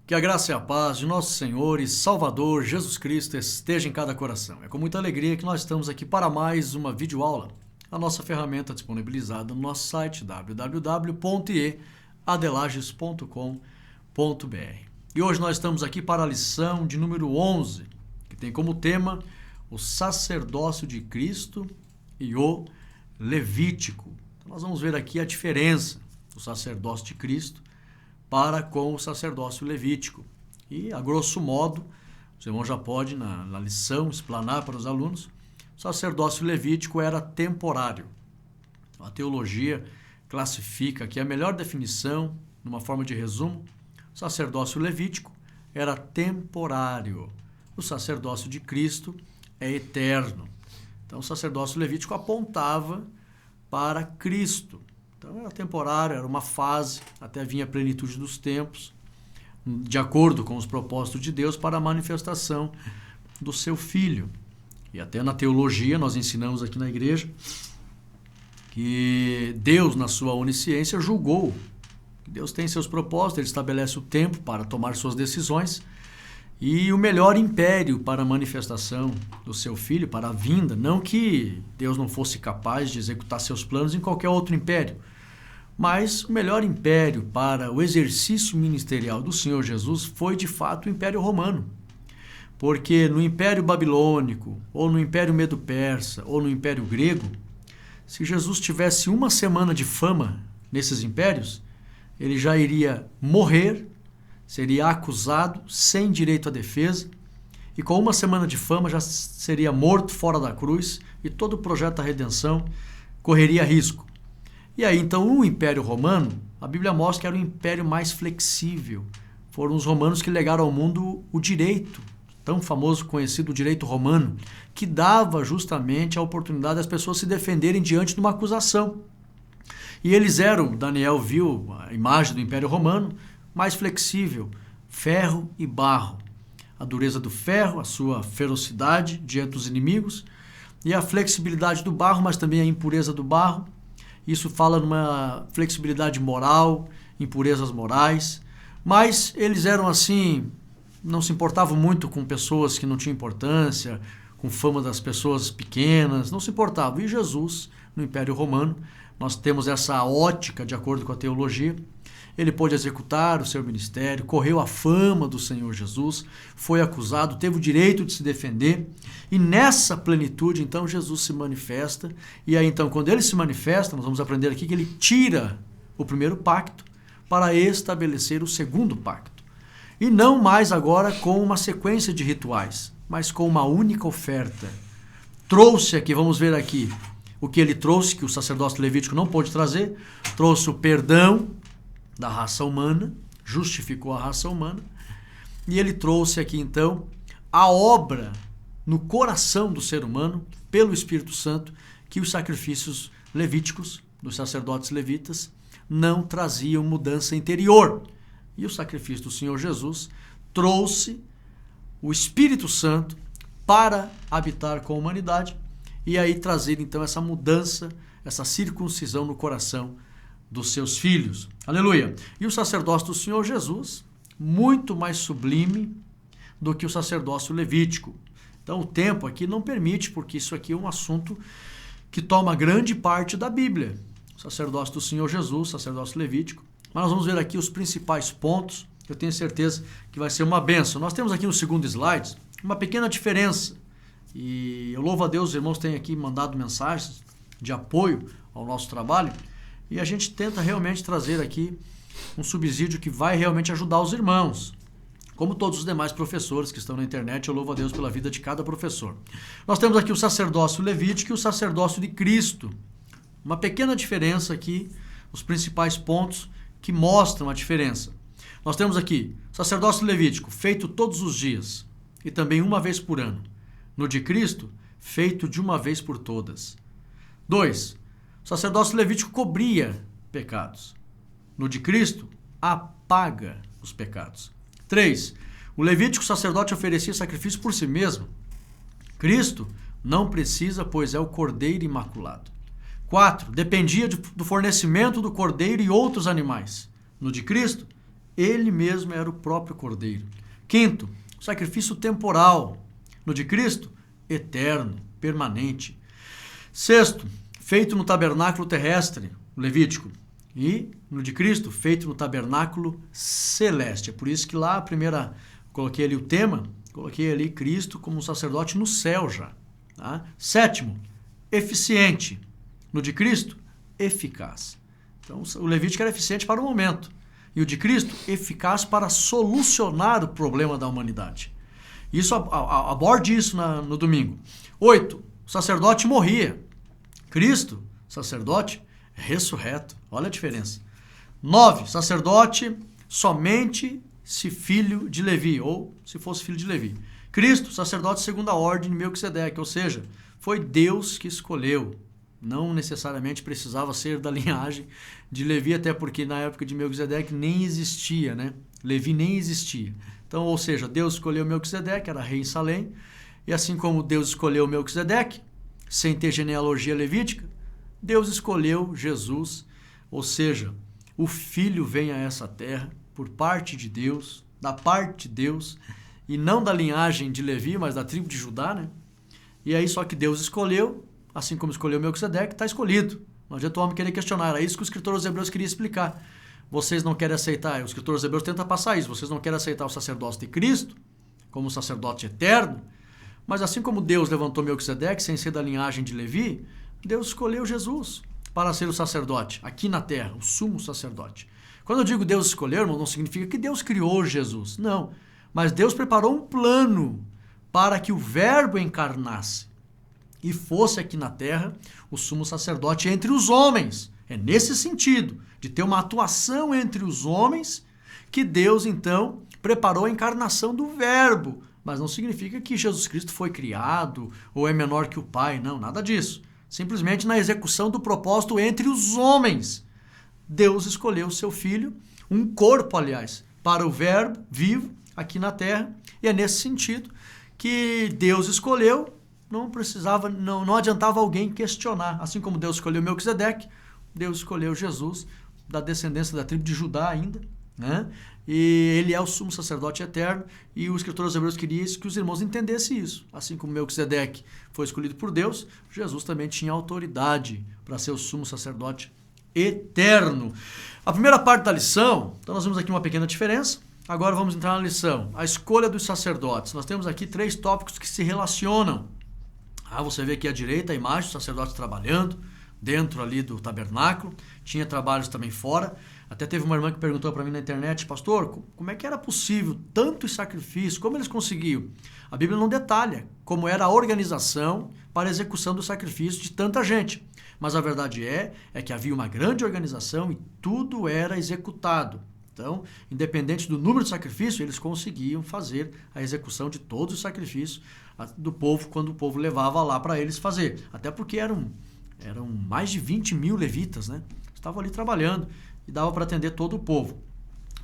Que a graça e a paz de nosso Senhor e Salvador Jesus Cristo esteja em cada coração. É com muita alegria que nós estamos aqui para mais uma videoaula. A nossa ferramenta disponibilizada no nosso site www.adelages.com.br. E hoje nós estamos aqui para a lição de número 11, que tem como tema o sacerdócio de Cristo e o Levítico. Então nós vamos ver aqui a diferença do sacerdócio de Cristo para com o sacerdócio levítico. E, a grosso modo, os irmãos já podem, na lição, explanar para os alunos, o sacerdócio levítico era temporário. A teologia classifica aqui a melhor definição, numa forma de resumo, o sacerdócio levítico era temporário. O sacerdócio de Cristo é eterno. Então, o sacerdócio levítico apontava para Cristo. Então era temporário, era uma fase, até vinha a plenitude dos tempos, de acordo com os propósitos de Deus para a manifestação do seu Filho. E até na teologia nós ensinamos aqui na igreja que Deus, na sua onisciência, julgou. Deus tem seus propósitos, Ele estabelece o tempo para tomar suas decisões e o melhor império para a manifestação do seu Filho, para a vinda. Não que Deus não fosse capaz de executar seus planos em qualquer outro império, mas o melhor império para o exercício ministerial do Senhor Jesus foi, de fato, o Império Romano. Porque no Império Babilônico, ou no Império Medo-Persa, ou no Império Grego, se Jesus tivesse uma semana de fama nesses impérios, ele já iria morrer, seria acusado, sem direito à defesa, e com uma semana de fama já seria morto fora da cruz, e todo o projeto da redenção correria risco. E aí, então, o Império Romano, a Bíblia mostra que era o império mais flexível. Foram os romanos que legaram ao mundo o direito, tão famoso, conhecido direito romano, que dava justamente a oportunidade das pessoas se defenderem diante de uma acusação. E eles eram, Daniel viu a imagem do Império Romano, mais flexível, ferro e barro. A dureza do ferro, a sua ferocidade diante dos inimigos, e a flexibilidade do barro, mas também a impureza do barro. Isso fala numa flexibilidade moral, impurezas morais, mas eles eram assim, não se importavam muito com pessoas que não tinham importância, com fama das pessoas pequenas, não se importavam. E Jesus, no Império Romano, nós temos essa ótica, de acordo com a teologia, ele pôde executar o seu ministério, correu a fama do Senhor Jesus, foi acusado, teve o direito de se defender, e nessa plenitude, então, Jesus se manifesta, e aí, então, quando ele se manifesta, nós vamos aprender aqui que ele tira o primeiro pacto para estabelecer o segundo pacto. E não mais agora com uma sequência de rituais, mas com uma única oferta. Trouxe aqui, vamos ver aqui, o que ele trouxe, que o sacerdócio levítico não pôde trazer, trouxe o perdão da raça humana, justificou a raça humana, e ele trouxe aqui então a obra no coração do ser humano, pelo Espírito Santo, que os sacrifícios levíticos, dos sacerdotes levitas, não traziam mudança interior. E o sacrifício do Senhor Jesus trouxe o Espírito Santo para habitar com a humanidade e aí trazer então essa mudança, essa circuncisão no coração dos seus filhos. Aleluia! E o sacerdócio do Senhor Jesus, muito mais sublime do que o sacerdócio levítico. Então o tempo aqui não permite, porque isso aqui é um assunto que toma grande parte da Bíblia. O sacerdócio do Senhor Jesus, sacerdócio levítico. Mas nós vamos ver aqui os principais pontos, que eu tenho certeza que vai ser uma bênção. Nós temos aqui no segundo slide uma pequena diferença. E eu louvo a Deus, os irmãos têm aqui mandado mensagens de apoio ao nosso trabalho. E a gente tenta realmente trazer aqui um subsídio que vai realmente ajudar os irmãos. Como todos os demais professores que estão na internet, eu louvo a Deus pela vida de cada professor. Nós temos aqui o sacerdócio levítico e o sacerdócio de Cristo. Uma pequena diferença aqui, os principais pontos que mostram a diferença. Nós temos aqui sacerdócio levítico, feito todos os dias e também uma vez por ano. No de Cristo, feito de uma vez por todas. 2. O sacerdócio levítico cobria pecados. No de Cristo, apaga os pecados. 3. O levítico sacerdote oferecia sacrifício por si mesmo. Cristo não precisa, pois é o Cordeiro Imaculado. 4. Dependia do fornecimento do cordeiro e outros animais. No de Cristo, Ele mesmo era o próprio Cordeiro. Quinto, sacrifício temporal. No de Cristo, eterno, permanente. Sexto, feito no tabernáculo terrestre, Levítico. E no de Cristo, feito no tabernáculo celeste. É por isso que lá a primeira, coloquei ali o tema, coloquei ali Cristo como um sacerdote no céu já. Tá? Sétimo, eficiente. No de Cristo, eficaz. Então o Levítico era eficiente para o momento. E o de Cristo, eficaz para solucionar o problema da humanidade. Isso, aborde isso no domingo. 8. O sacerdote morria. Cristo, sacerdote, ressurreto. Olha a diferença. 9. Sacerdote somente se filho de Levi, ou se fosse filho de Levi. Cristo, sacerdote segunda ordem de Melquisedeque, ou seja, foi Deus que escolheu. Não necessariamente precisava ser da linhagem de Levi, até porque na época de Melquisedeque nem existia, né? Levi nem existia. Então, ou seja, Deus escolheu Melquisedeque, era rei em Salém, e assim como Deus escolheu Melquisedeque, sem ter genealogia levítica, Deus escolheu Jesus, ou seja, o Filho vem a essa terra por parte de Deus, da parte de Deus, e não da linhagem de Levi, mas da tribo de Judá, né? E aí só que Deus escolheu, assim como escolheu Melquisedeque, está escolhido. Não adianta o homem querer questionar. Era isso que o escritor aos Hebreus queria explicar. Vocês não querem aceitar, o escritor aos Hebreus tenta passar isso, vocês não querem aceitar o sacerdócio de Cristo como sacerdote eterno, mas assim como Deus levantou Melquisedeque sem ser da linhagem de Levi, Deus escolheu Jesus para ser o sacerdote aqui na terra, o sumo sacerdote. Quando eu digo Deus escolheu, irmão, não significa que Deus criou Jesus, não. Mas Deus preparou um plano para que o Verbo encarnasse e fosse aqui na terra o sumo sacerdote entre os homens. É nesse sentido, de ter uma atuação entre os homens, que Deus, então, preparou a encarnação do Verbo. Mas não significa que Jesus Cristo foi criado ou é menor que o Pai, não, nada disso. Simplesmente na execução do propósito entre os homens. Deus escolheu o seu Filho, um corpo, aliás, para o Verbo vivo aqui na terra, e é nesse sentido que Deus escolheu, não adiantava alguém questionar. Assim como Deus escolheu Melquisedeque, Deus escolheu Jesus, da descendência da tribo de Judá ainda, né? E ele é o sumo sacerdote eterno, e o escritor aos Hebreus queria que os irmãos entendessem isso. Assim como Melquisedeque foi escolhido por Deus, Jesus também tinha autoridade para ser o sumo sacerdote eterno. A primeira parte da lição, então nós vimos aqui uma pequena diferença. Agora vamos entrar na lição. A escolha dos sacerdotes. Nós temos aqui 3 tópicos que se relacionam. Você vê aqui à direita a imagem dos sacerdotes trabalhando dentro ali do tabernáculo. Tinha trabalhos também fora. Até teve uma irmã que perguntou para mim na internet: pastor, como é que era possível tantos sacrifícios? Como eles conseguiam? A Bíblia não detalha como era a organização para a execução do sacrifício de tanta gente. Mas a verdade é que havia uma grande organização e tudo era executado. Então, independente do número de sacrifícios, eles conseguiam fazer a execução de todos os sacrifícios do povo, quando o povo levava lá para eles fazer. Até porque eram mais de 20 mil levitas, né? Estavam ali trabalhando e dava para atender todo o povo.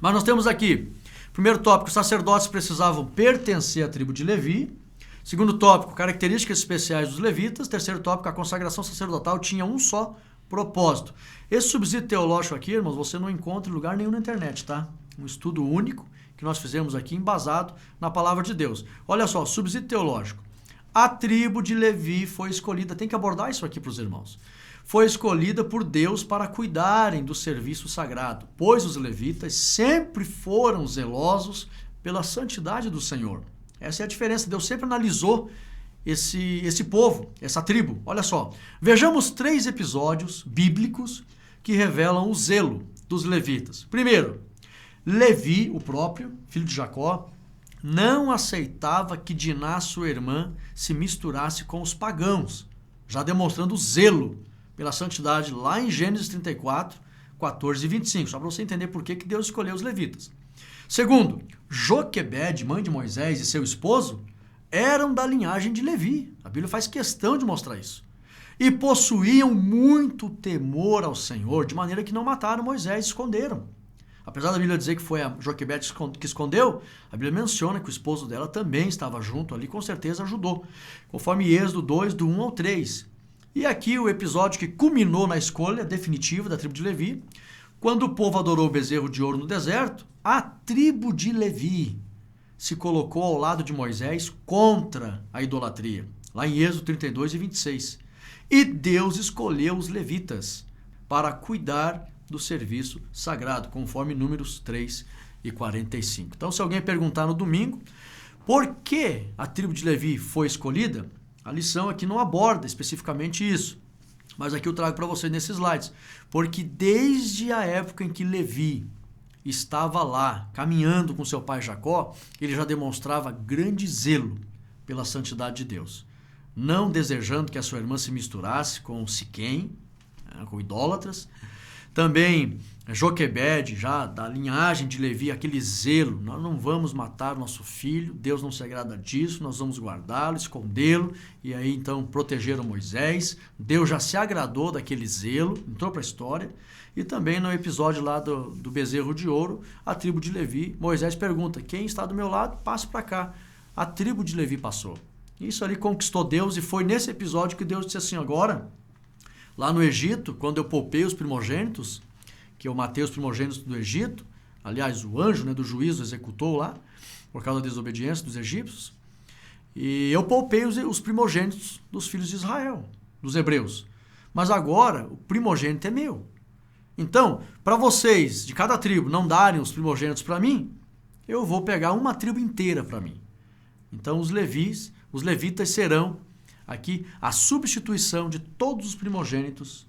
Mas nós temos aqui, primeiro tópico, os sacerdotes precisavam pertencer à tribo de Levi. Segundo tópico, características especiais dos levitas. Terceiro tópico, a consagração sacerdotal tinha um só propósito. Esse subsídio teológico aqui, irmãos, você não encontra em lugar nenhum na internet, tá? Um estudo único que nós fizemos aqui, embasado na palavra de Deus. Olha só, subsídio teológico. A tribo de Levi foi escolhida, tem que abordar isso aqui para os irmãos. Foi escolhida por Deus para cuidarem do serviço sagrado, pois os levitas sempre foram zelosos pela santidade do Senhor. Essa é a diferença. Deus sempre analisou esse povo, essa tribo. Olha só, vejamos 3 episódios bíblicos que revelam o zelo dos levitas. Primeiro, Levi, o próprio, filho de Jacó, não aceitava que Diná, sua irmã, se misturasse com os pagãos, já demonstrando zelo pela santidade lá em Gênesis 34, 14 e 25, só para você entender por que Deus escolheu os levitas. Segundo, Joquebede, mãe de Moisés, e seu esposo eram da linhagem de Levi. A Bíblia faz questão de mostrar isso. E possuíam muito temor ao Senhor, de maneira que não mataram Moisés e esconderam. Apesar da Bíblia dizer que foi a Joquebede que escondeu, a Bíblia menciona que o esposo dela também estava junto ali, com certeza ajudou. Conforme Êxodo 2, do 1 ao 3. E aqui o episódio que culminou na escolha definitiva da tribo de Levi, Quando o povo adorou o bezerro de ouro no deserto, a tribo de Levi se colocou ao lado de Moisés contra a idolatria, lá em Êxodo 32 e 26. E Deus escolheu os levitas para cuidar do serviço sagrado, conforme Números 3 e 45. Então, se alguém perguntar no domingo por que a tribo de Levi foi escolhida, a lição aqui não aborda especificamente isso, mas aqui eu trago para vocês nesses slides. Porque desde a época em que Levi estava lá, caminhando com seu pai Jacó, ele já demonstrava grande zelo pela santidade de Deus, não desejando que a sua irmã se misturasse com Siquém, com idólatras. Também Joquebede, já da linhagem de Levi, aquele zelo, nós não vamos matar nosso filho, Deus não se agrada disso, nós vamos guardá-lo, escondê-lo, e aí então protegeram Moisés. Deus já se agradou daquele zelo, entrou para a história. E também no episódio lá do bezerro de ouro, a tribo de Levi, Moisés pergunta, quem está do meu lado, passe para cá. A tribo de Levi passou. Isso ali conquistou Deus, e foi nesse episódio que Deus disse assim, agora, lá no Egito, quando eu poupei os primogênitos, que eu matei os primogênitos do Egito, aliás, o anjo, do juízo executou lá, por causa da desobediência dos egípcios, e eu poupei os primogênitos dos filhos de Israel, dos hebreus. Mas agora, o primogênito é meu. Então, para vocês, de cada tribo, não darem os primogênitos para mim, eu vou pegar uma tribo inteira para mim. Então, os levitas serão aqui a substituição de todos os primogênitos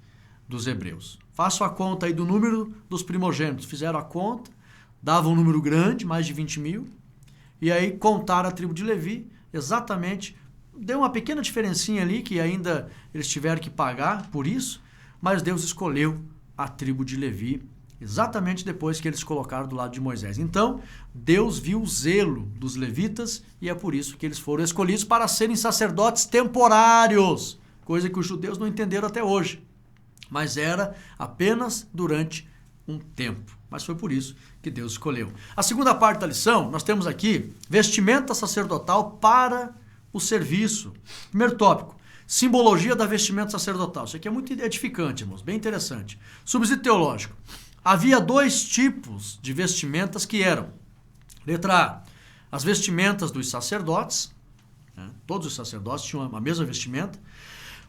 dos hebreus. Faço a conta aí do número dos primogênitos. Fizeram a conta, dava um número grande, mais de 20 mil, e aí contaram a tribo de Levi, exatamente, deu uma pequena diferencinha ali, que ainda eles tiveram que pagar por isso, mas Deus escolheu a tribo de Levi, exatamente depois que eles colocaram do lado de Moisés. Então, Deus viu o zelo dos levitas e é por isso que eles foram escolhidos para serem sacerdotes temporários, coisa que os judeus não entenderam até hoje, mas era apenas durante um tempo. Mas foi por isso que Deus escolheu. A segunda parte da lição, nós temos aqui vestimenta sacerdotal para o serviço. Primeiro tópico, simbologia da vestimenta sacerdotal. Isso aqui é muito edificante, irmãos, bem interessante. Subsídio teológico. Havia dois tipos de vestimentas que eram, letra A, as vestimentas dos sacerdotes, todos os sacerdotes tinham a mesma vestimenta,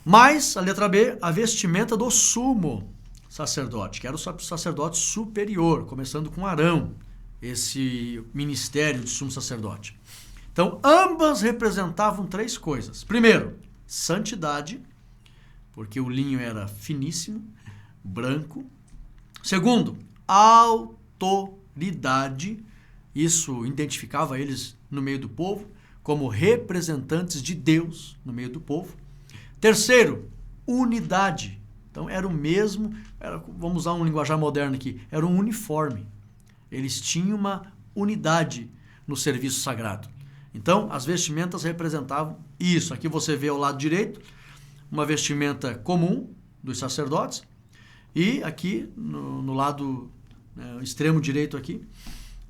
mas, a letra B, a vestimenta do sumo sacerdote, que era o sacerdote superior, começando com Arão, esse ministério de sumo sacerdote. Então, ambas representavam três coisas. Primeiro, santidade, porque o linho era finíssimo, branco. Segundo, autoridade, isso identificava eles no meio do povo, como representantes de Deus no meio do povo. Terceiro, unidade. Então era o mesmo, vamos usar um linguajar moderno aqui, era um uniforme. Eles tinham uma unidade no serviço sagrado. Então as vestimentas representavam isso. Aqui você vê ao lado direito uma vestimenta comum dos sacerdotes e aqui no lado extremo direito aqui,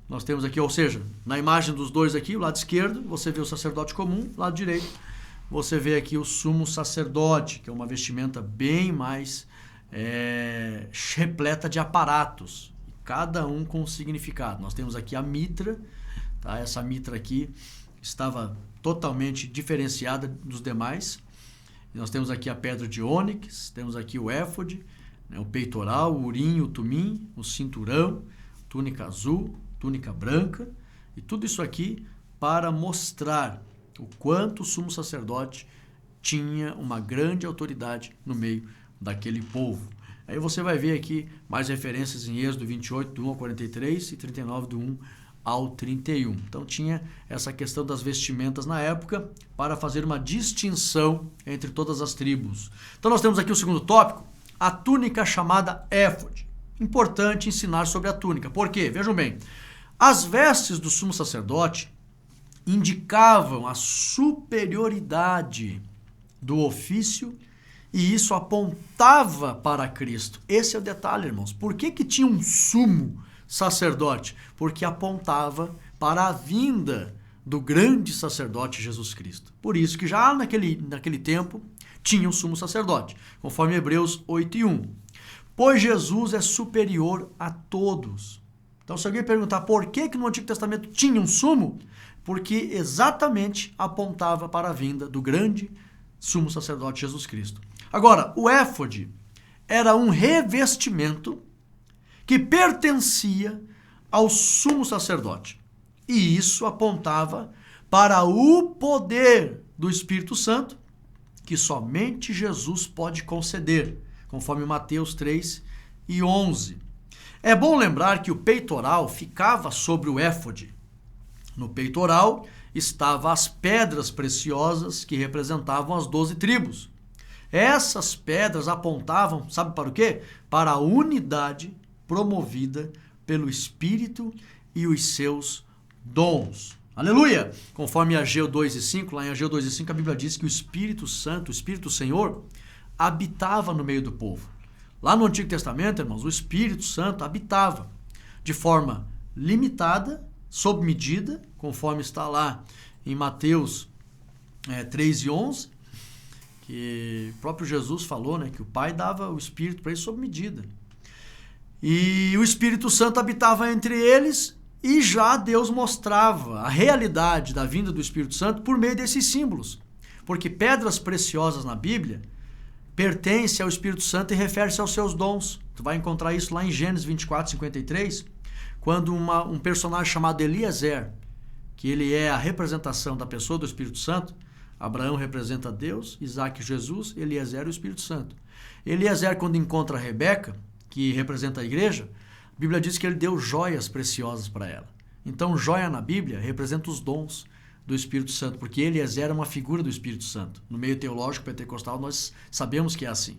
nós temos aqui, ou seja, na imagem dos dois aqui, o lado esquerdo, você vê o sacerdote comum, lado direito, você vê aqui o sumo sacerdote, que é uma vestimenta bem mais repleta de aparatos, cada um com um significado. Nós temos aqui a mitra, tá? Essa mitra aqui estava totalmente diferenciada dos demais. Nós temos aqui a pedra de ônix, temos aqui o éfode, o peitoral, o urim, o tumim, o cinturão, túnica azul, túnica branca, e tudo isso aqui para mostrar o quanto o sumo sacerdote tinha uma grande autoridade no meio daquele povo. Aí você vai ver aqui mais referências em Êxodo 28, do 1 ao 43 e 39, do 1 ao 31. Então tinha essa questão das vestimentas na época para fazer uma distinção entre todas as tribos. Então nós temos aqui o segundo tópico, a túnica chamada éfode. Importante ensinar sobre a túnica. Por quê? Vejam bem, as vestes do sumo sacerdote indicavam a superioridade do ofício e isso apontava para Cristo. Esse é o detalhe, irmãos. Por que tinha um sumo sacerdote? Porque apontava para a vinda do grande sacerdote Jesus Cristo. Por isso que já naquele tempo tinha um sumo sacerdote, conforme Hebreus 8:1. pois Jesus é superior a todos. Então, se alguém perguntar por que no Antigo Testamento tinha um sumo, porque exatamente apontava para a vinda do grande sumo sacerdote Jesus Cristo. Agora, o éfode era um revestimento que pertencia ao sumo sacerdote. E isso apontava para o poder do Espírito Santo, que somente Jesus pode conceder, conforme Mateus 3:11. É bom lembrar que o peitoral ficava sobre o éfode. No peitoral estavam as pedras preciosas que representavam as 12 tribos. Essas pedras apontavam, sabe para o quê? Para a unidade promovida pelo Espírito e os seus dons. Aleluia! Conforme Ageu 2:5, lá em Ageu 2:5, a Bíblia diz que o Espírito Santo, o Espírito do Senhor, habitava no meio do povo. Lá no Antigo Testamento, irmãos, o Espírito Santo habitava de forma limitada, sob medida, conforme está lá em Mateus 3:11, que o próprio Jesus falou, né, que o Pai dava o Espírito para ele sob medida. E o Espírito Santo habitava entre eles e já Deus mostrava a realidade da vinda do Espírito Santo por meio desses símbolos. Porque pedras preciosas na Bíblia pertencem ao Espírito Santo e refere-se aos seus dons. Tu vai encontrar isso lá em Gênesis 24:53, quando um personagem chamado Eliezer, que ele é a representação da pessoa do Espírito Santo. Abraão representa Deus, Isaac Jesus, Eliezer o Espírito Santo. Eliezer, quando encontra Rebeca, que representa a igreja, a Bíblia diz que ele deu joias preciosas para ela. Então, joia na Bíblia representa os dons do Espírito Santo, porque Eliezer é uma figura do Espírito Santo. No meio teológico pentecostal, nós sabemos que é assim.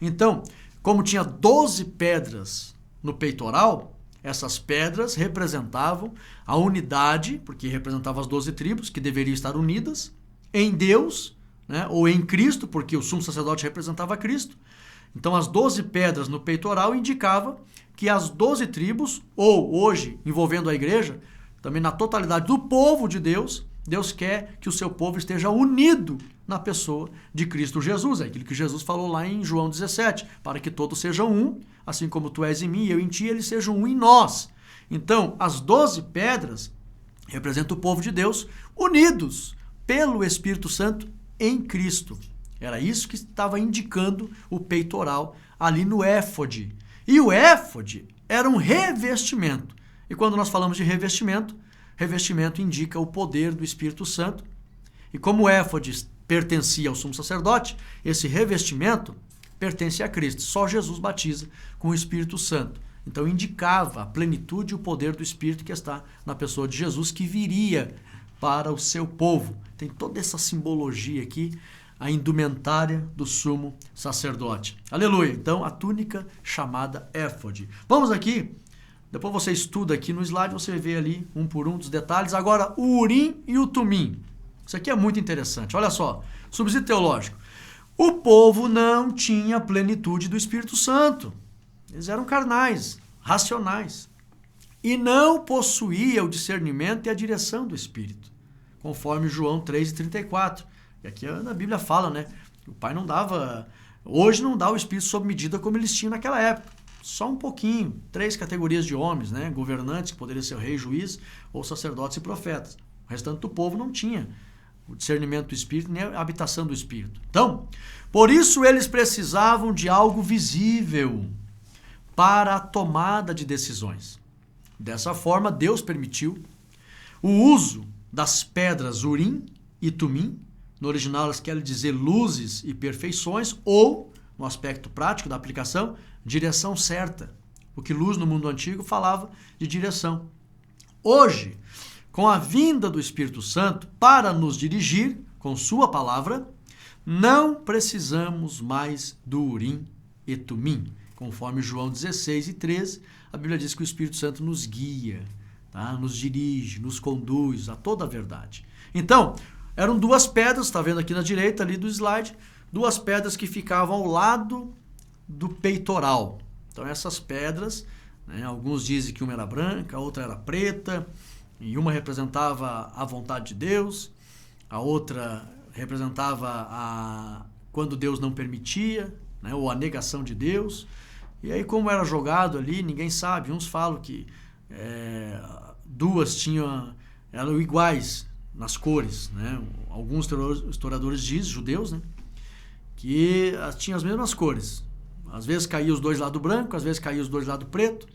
Então, como tinha 12 pedras no peitoral, essas pedras representavam a unidade, porque representavam as 12 tribos, que deveriam estar unidas em Deus, né, ou em Cristo, porque o sumo sacerdote representava Cristo. Então, as 12 pedras no peitoral indicavam que as 12 tribos, ou hoje, envolvendo a igreja, também na totalidade do povo de Deus, Deus quer que o seu povo esteja unido na pessoa de Cristo Jesus. É aquilo que Jesus falou lá em João 17, para que todos sejam um, assim como tu és em mim e eu em ti, eles sejam um em nós. Então, as 12 pedras representam o povo de Deus unidos pelo Espírito Santo em Cristo. Era isso que estava indicando o peitoral ali no éfode. E o éfode era um revestimento. E quando nós falamos de revestimento, revestimento indica o poder do Espírito Santo. E como o éfode pertencia ao sumo sacerdote, esse revestimento pertence a Cristo. Só Jesus batiza com o Espírito Santo. Então indicava a plenitude e o poder do Espírito que está na pessoa de Jesus, que viria para o seu povo. Tem toda essa simbologia aqui, a indumentária do sumo sacerdote. Aleluia! Então, a túnica chamada éfode. Vamos aqui, depois você estuda aqui no slide, você vê ali um por um dos detalhes. Agora, o Urim e o Tumim. Isso aqui é muito interessante. Olha só, subsídio teológico. O povo não tinha plenitude do Espírito Santo. Eles eram carnais, racionais. E não possuía o discernimento e a direção do Espírito, conforme João 3:34. E aqui a Bíblia fala, né? O Pai não dava... Hoje não dá o Espírito sob medida como eles tinham naquela época. Só um pouquinho. 3 categorias de homens, né? Governantes, que poderiam ser o rei, juiz, ou sacerdotes e profetas. O restante do povo não tinha o discernimento do Espírito, nem a habitação do Espírito. Então, por isso eles precisavam de algo visível para a tomada de decisões. Dessa forma, Deus permitiu o uso das pedras Urim e Tumim. No original, elas querem dizer luzes e perfeições, ou, no aspecto prático da aplicação, direção certa. O que luz no mundo antigo falava de direção. Hoje, com a vinda do Espírito Santo para nos dirigir com sua palavra, não precisamos mais do Urim e Tumim. Conforme João 16:13, a Bíblia diz que o Espírito Santo nos guia, tá? Nos dirige, nos conduz a toda a verdade. Então, eram 2 pedras, está vendo aqui na direita ali do slide, 2 pedras que ficavam ao lado do peitoral. Então essas pedras, né, alguns dizem que uma era branca, a outra era preta, e uma representava a vontade de Deus, a outra representava quando Deus não permitia, né, ou a negação de Deus, E aí, como era jogado ali, ninguém sabe. Uns falam que duas eram iguais nas cores, né? Alguns historiadores dizem, judeus, né, que tinham as mesmas cores. Às vezes caía os dois lados branco, às vezes caía os dois lados preto.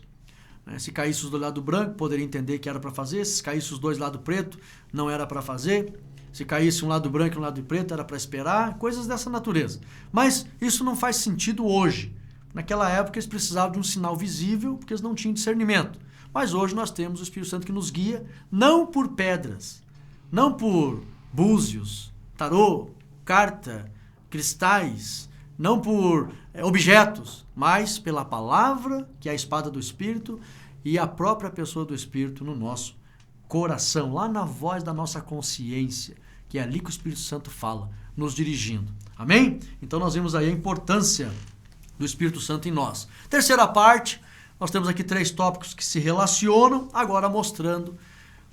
Né? Se caísse os dois lados branco, poderia entender que era para fazer. Se caísse os dois lados preto, não era para fazer. Se caísse um lado branco e um lado preto, era para esperar. Coisas dessa natureza. Mas isso não faz sentido hoje. Naquela época eles precisavam de um sinal visível, porque eles não tinham discernimento. Mas hoje nós temos o Espírito Santo que nos guia, não por pedras, não por búzios, tarô, carta, cristais, não por objetos, mas pela palavra, que é a espada do Espírito, e a própria pessoa do Espírito no nosso coração, lá na voz da nossa consciência, que é ali que o Espírito Santo fala, nos dirigindo. Amém? Então nós vemos aí a importância do Espírito Santo em nós. Terceira parte, nós temos aqui 3 tópicos que se relacionam, agora mostrando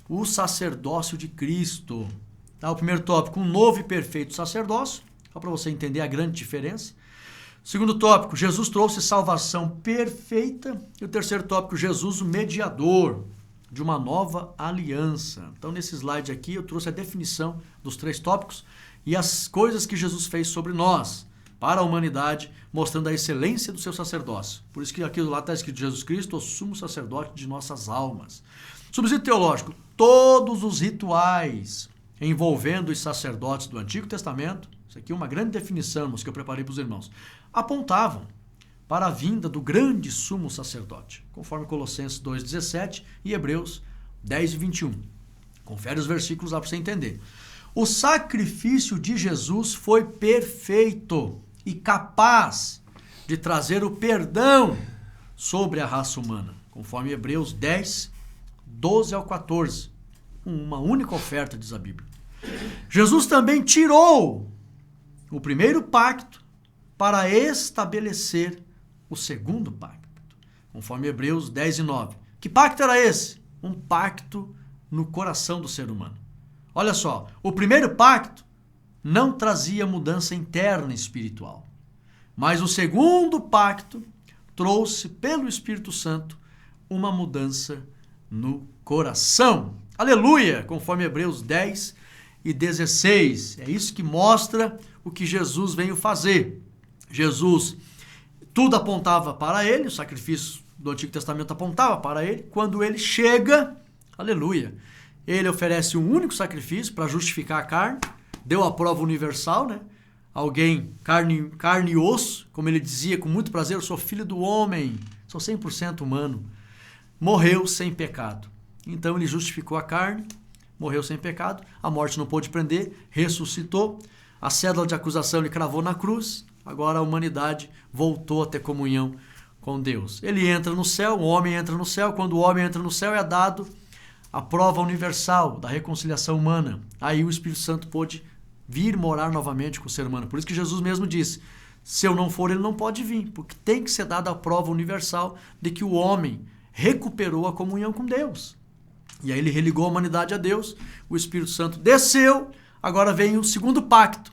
o sacerdócio de Cristo. Tá? O primeiro tópico, um novo e perfeito sacerdócio, só para você entender a grande diferença. O segundo tópico, Jesus trouxe salvação perfeita. E o terceiro tópico, Jesus, o mediador de uma nova aliança. Então, nesse slide aqui, eu trouxe a definição dos 3 tópicos e as coisas que Jesus fez sobre nós, para a humanidade, mostrando a excelência do seu sacerdócio. Por isso que aqui do lado está escrito Jesus Cristo, o sumo sacerdote de nossas almas. Subsídio teológico, todos os rituais envolvendo os sacerdotes do Antigo Testamento, isso aqui é uma grande definição, irmãos, que eu preparei para os irmãos, apontavam para a vinda do grande sumo sacerdote, conforme Colossenses 2,17 e Hebreus 10:21. Confere os versículos lá para você entender. O sacrifício de Jesus foi perfeito e capaz de trazer o perdão sobre a raça humana, conforme Hebreus 10:12-14. Uma única oferta, diz a Bíblia. Jesus também tirou o primeiro pacto para estabelecer o segundo pacto, conforme Hebreus 10:9. Que pacto era esse? Um pacto no coração do ser humano. Olha só, o primeiro pacto não trazia mudança interna espiritual, mas o segundo pacto trouxe pelo Espírito Santo uma mudança no coração. Aleluia! Conforme Hebreus 10:16. É isso que mostra o que Jesus veio fazer. Jesus, tudo apontava para ele, o sacrifício do Antigo Testamento apontava para ele. Quando ele chega, aleluia, ele oferece um único sacrifício para justificar a carne, deu a prova universal, né? Alguém, carne e osso, como ele dizia com muito prazer, eu sou filho do homem, sou 100% humano, morreu sem pecado. Então ele justificou a carne, morreu sem pecado, a morte não pôde prender, ressuscitou, a cédula de acusação ele cravou na cruz, agora a humanidade voltou a ter comunhão com Deus. Ele entra no céu, o homem entra no céu, quando o homem entra no céu é dado a prova universal da reconciliação humana. Aí o Espírito Santo pôde vir morar novamente com o ser humano. Por isso que Jesus mesmo disse, se eu não for, ele não pode vir, porque tem que ser dada a prova universal de que o homem recuperou a comunhão com Deus. E aí ele religou a humanidade a Deus, o Espírito Santo desceu, agora vem o segundo pacto,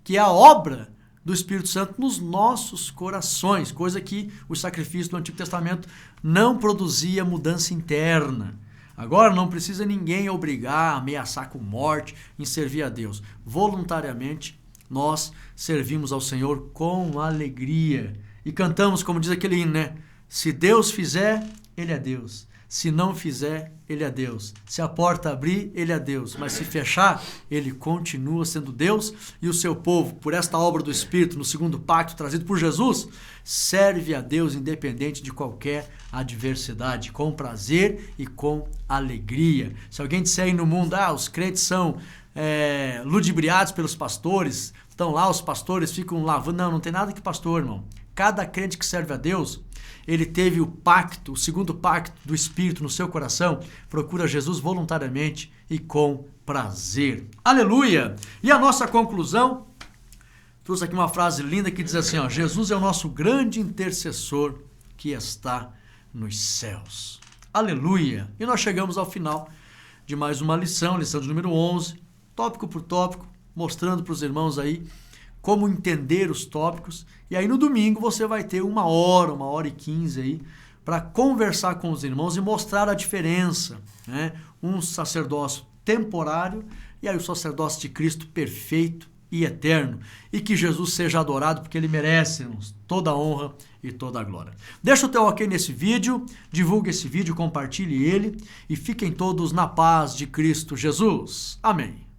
que é a obra do Espírito Santo nos nossos corações, coisa que o sacrifício do Antigo Testamento não produzia mudança interna. Agora não precisa ninguém obrigar, ameaçar com morte em servir a Deus. Voluntariamente nós servimos ao Senhor com alegria. E cantamos, como diz aquele hino, né? Se Deus fizer, Ele é Deus. Se não fizer, Ele é Deus. Se a porta abrir, Ele é Deus. Mas se fechar, Ele continua sendo Deus. E o seu povo, por esta obra do Espírito, no segundo pacto trazido por Jesus, serve a Deus independente de qualquer adversidade, com prazer e com alegria. Se alguém disser aí no mundo, os crentes são ludibriados pelos pastores, estão lá, os pastores ficam lavando. Não tem nada que pastor, irmão. Cada crente que serve a Deus, ele teve o pacto, o segundo pacto do Espírito no seu coração, procura Jesus voluntariamente e com prazer. Aleluia! E a nossa conclusão, trouxe aqui uma frase linda que diz assim, Jesus é o nosso grande intercessor que está nos céus. Aleluia! E nós chegamos ao final de mais uma lição de número 11, tópico por tópico, mostrando para os irmãos aí como entender os tópicos. E aí no domingo você vai ter 1h e 15 aí, para conversar com os irmãos e mostrar a diferença, né? Um sacerdócio temporário e aí o sacerdócio de Cristo perfeito e eterno. E que Jesus seja adorado, porque Ele merece toda a honra e toda a glória. Deixa o teu ok nesse vídeo, divulgue esse vídeo, compartilhe ele e fiquem todos na paz de Cristo Jesus. Amém.